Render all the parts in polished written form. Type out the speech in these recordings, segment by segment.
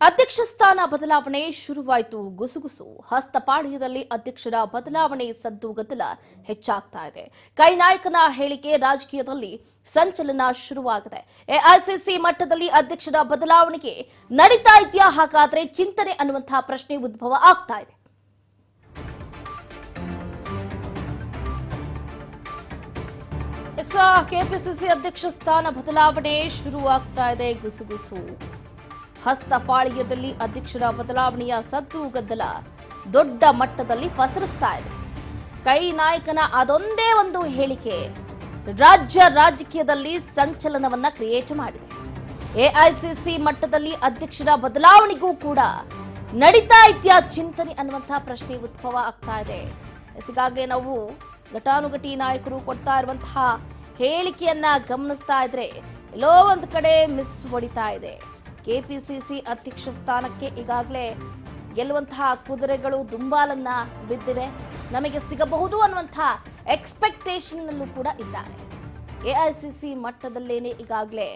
ಅಧ್ಯಕ್ಷ ಸ್ಥಾನ ಬದಲಾವಣೆ ಶುರುವಾಯಿತು. ಗುಸುಗುಸು ಹಸ್ತಪಾಳ್ಯದಲ್ಲಿ ಅಧ್ಯಕ್ಷರ ಬದಲಾವಣೆ ಸದ್ದು ಗದ್ದಲ ಹೆಚ್ಚಾಗ್ತಾ ಇದೆ. ಕೈ ನಾಯಕನ ಹೇಳಿಕೆ ರಾಜಕೀಯದಲ್ಲಿ ಸಂಚಲನ ಶುರುವಾಗಿದೆ. ಎಐಸಿಸಿ ಮಟ್ಟದಲ್ಲಿ ಅಧ್ಯಕ್ಷರ ಬದಲಾವಣೆಗೆ ನಡೀತಾ ಇದೆಯಾ, ಹಾಗಾದ್ರೆ ಚಿಂತನೆ ಅನ್ನುವಂತಹ ಪ್ರಶ್ನೆ ಉದ್ಭವ ಆಗ್ತಾ ಇದೆ. ಕೆಪಿಸಿಸಿ ಅಧ್ಯಕ್ಷ ಸ್ಥಾನ ಬದಲಾವಣೆ ಶುರುವಾಗ್ತಾ ಇದೆ. ಗುಸುಗುಸು ಹಸ್ತಪಾಳ್ಯದಲ್ಲಿ ಅಧ್ಯಕ್ಷರ ಬದಲಾವಣೆಯ ಸದ್ದು ಗದ್ದಲ ದೊಡ್ಡ ಮಟ್ಟದಲ್ಲಿ ಪಸರಿಸ್ತಾ ಇದೆ. ಕೈ ನಾಯಕನ ಅದೊಂದೇ ಒಂದು ಹೇಳಿಕೆ ರಾಜ್ಯ ರಾಜಕೀಯದಲ್ಲಿ ಸಂಚಲನವನ್ನ ಕ್ರಿಯೇಟ್ ಮಾಡಿದೆ. ಎಐಸಿಸಿ ಮಟ್ಟದಲ್ಲಿ ಅಧ್ಯಕ್ಷರ ಬದಲಾವಣೆಗೂ ಕೂಡ ನಡೀತಾ ಇದೆಯಾ ಚಿಂತನೆ ಅನ್ನುವಂತಹ ಪ್ರಶ್ನೆ ಉದ್ಭವ ಆಗ್ತಾ ಇದೆ. ಈಗಾಗಲೇ ನಾವು ಘಟಾನುಘಟಿ ನಾಯಕರು ಕೊಡ್ತಾ ಇರುವಂತಹ ಹೇಳಿಕೆಯನ್ನ ಗಮನಿಸ್ತಾ ಇದ್ರೆ ಎಲ್ಲೋ ಒಂದು ಕಡೆ ಮಿಸ್ ಹೊಡಿತಾ ಇದೆ. ಕೆಪಿಸಿಸಿ ಅಧ್ಯಕ್ಷ ಸ್ಥಾನಕ್ಕೆ ಈಗಾಗಲೇ ಗೆಲ್ಲುವಂತಹ ಕುದುರೆಗಳು ದುಂಬಾಲನ್ನ ಬಿದ್ದಿವೆ, ನಮಗೆ ಸಿಗಬಹುದು ಅನ್ನುವಂತಹ ಎಕ್ಸ್ಪೆಕ್ಟೇಷನ್ ನಲ್ಲೂ ಕೂಡ ಇದ್ದಾರೆ. ಎಐಸಿಸಿ ಮಟ್ಟದಲ್ಲೇನೆ ಈಗಾಗಲೇ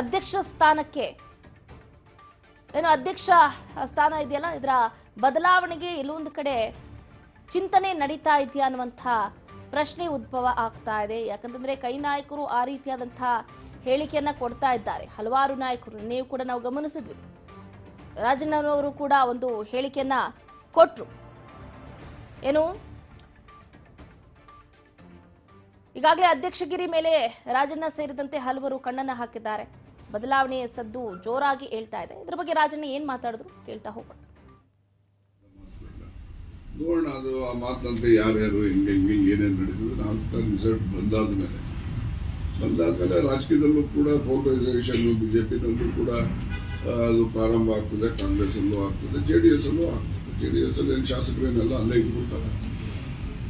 ಅಧ್ಯಕ್ಷ ಸ್ಥಾನಕ್ಕೆ ಅಧ್ಯಕ್ಷ ಸ್ಥಾನ ಇದೆಯಲ್ಲ, ಇದರ ಬದಲಾವಣೆಗೆ ಎಲ್ಲೊಂದು ಕಡೆ ಚಿಂತನೆ ನಡೀತಾ ಇದೆಯಾ ಅನ್ನುವಂತಹ ಪ್ರಶ್ನೆ ಉದ್ಭವ ಆಗ್ತಾ ಇದೆ. ಯಾಕಂತಂದ್ರೆ ಕೈ ನಾಯಕರು ಆ ರೀತಿಯಾದಂತಹ ಹೇಳಿಕೆಯನ್ನ ಕೊಡ್ತಾ ಇದ್ದಾರೆ. ಹಲವಾರು ನಾಯಕರು ನೀವು ಕೂಡ ನಾವು ಗಮನಿಸಿದ್ವಿ, ರಾಜಣ್ಣನವರು ಕೂಡ ಒಂದು ಹೇಳಿಕೆಯನ್ನ ಕೊಟ್ರು. ಈಗಾಗಲೇ ಅಧ್ಯಕ್ಷಗಿರಿ ಮೇಲೆ ರಾಜಣ್ಣ ಸೇರಿದಂತೆ ಹಲವರು ಕಣ್ಣನ್ನ ಹಾಕಿದ್ದಾರೆ. ಬದಲಾವಣೆ ಸದ್ದು ಜೋರಾಗಿ ಹೇಳ್ತಾ ಇದೆ. ಇದ್ರ ಬಗ್ಗೆ ರಾಜಣ್ಣ ಏನ್ ಮಾತಾಡಿದ್ರು ಕೇಳ್ತಾ ಹೋಗೋಣ. ನೋಡೋಣ, ಅದು ಆ ಮಾತಂತೆ ಯಾರ್ಯಾರು ಹೆಂಗೆ ಏನೇನು ನಡೆದಿದೆ ನಾವು ರಿಸಲ್ಟ್ ಬಂದಾದ್ಮೇಲೆ ರಾಜಕೀಯದಲ್ಲೂ ಕೂಡ ಪೋಲರೈಸೇಷನ್ ಬಿಜೆಪಿನಲ್ಲೂ ಕೂಡ ಅದು ಪ್ರಾರಂಭ ಆಗ್ತದೆ, ಕಾಂಗ್ರೆಸ್ ಅಲ್ಲೂ ಆಗ್ತದೆ, JDS ಅಲ್ಲೂ ಆಗ್ತದೆ. JDS ಅಲ್ಲಿ ಏನು ಶಾಸಕರೇನೆಲ್ಲ ಅಲ್ಲೇ ಇಟ್ಬಿಡ್ತಾರೆ,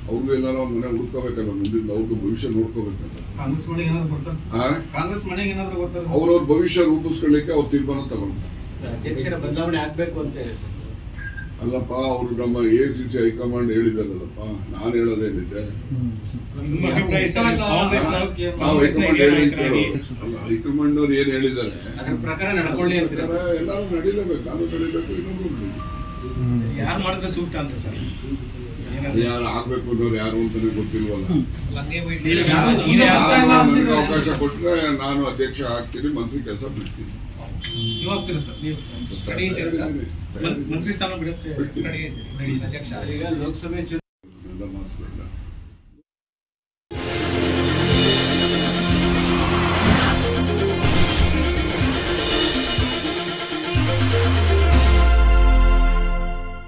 ಅವ್ರಿಗೂ ಏನಾರು ಮನೆ ಹುಡ್ಕೋಬೇಕಲ್ಲ, ಮುಂದಿನ ಅವ್ರದ್ದು ಭವಿಷ್ಯ ನೋಡ್ಕೋಬೇಕಲ್ಲ. ಅವ್ರವ್ರ ಭವಿಷ್ಯ ರೂಪಿಸ್ಕೊಳ್ಳಿಕ್ಕೆ ಅವ್ರು ತೀರ್ಮಾನ ತಗೊಂಡ್ತಾರೆ. ಅಧ್ಯಕ್ಷರ ಬದಲಾವಣೆ ಆಗ್ಬೇಕು ಅಂತ ಅಲ್ಲಪ್ಪ, ಅವರು ನಮ್ಮ ACC ಹೈಕಮಾಂಡ್ ಹೇಳಿದಾರಲ್ಲಪ್ಪ, ನಾನು ಹೇಳೋದೇನಿದೆ. ನಾವು ಹೈಕಮಾಂಡ್ ಹೈಕಮಾಂಡ್ ಅವ್ರು ಏನ್ ಹೇಳಿದ್ದಾರೆ ಎಲ್ಲರೂ ನಡೀಲೇಬೇಕು, ನಾನು ನಡೀಬೇಕು, ಇನ್ನೊಬ್ರು ನಡೀಬೇಕು. ಯಾರು ಮಾಡಿದ್ರೆ ಸೂಕ್ತ ಅಂತ ಸರ್, ಯಾರು ಆಗ್ಬೇಕು ಅನ್ನೋರು ಯಾರು ಅಂತಾನೆ ಗೊತ್ತಿಲ್ವಲ್ಲ. ನನಗೆ ಅವಕಾಶ ಕೊಟ್ರೆ ನಾನು ಅಧ್ಯಕ್ಷ ಆಗ್ತೀನಿ, ಮಂತ್ರಿ ಕೆಲಸ ಬಿಡ್ತೀನಿ. ನೀವು ಆಗ್ತೀರಾ ಸರ್? ನೀವು ಮಂತ್ರಿ ಸ್ಥಾನ ಬಿಡುತ್ತೆ. ಈಗ ಲೋಕಸಭೆ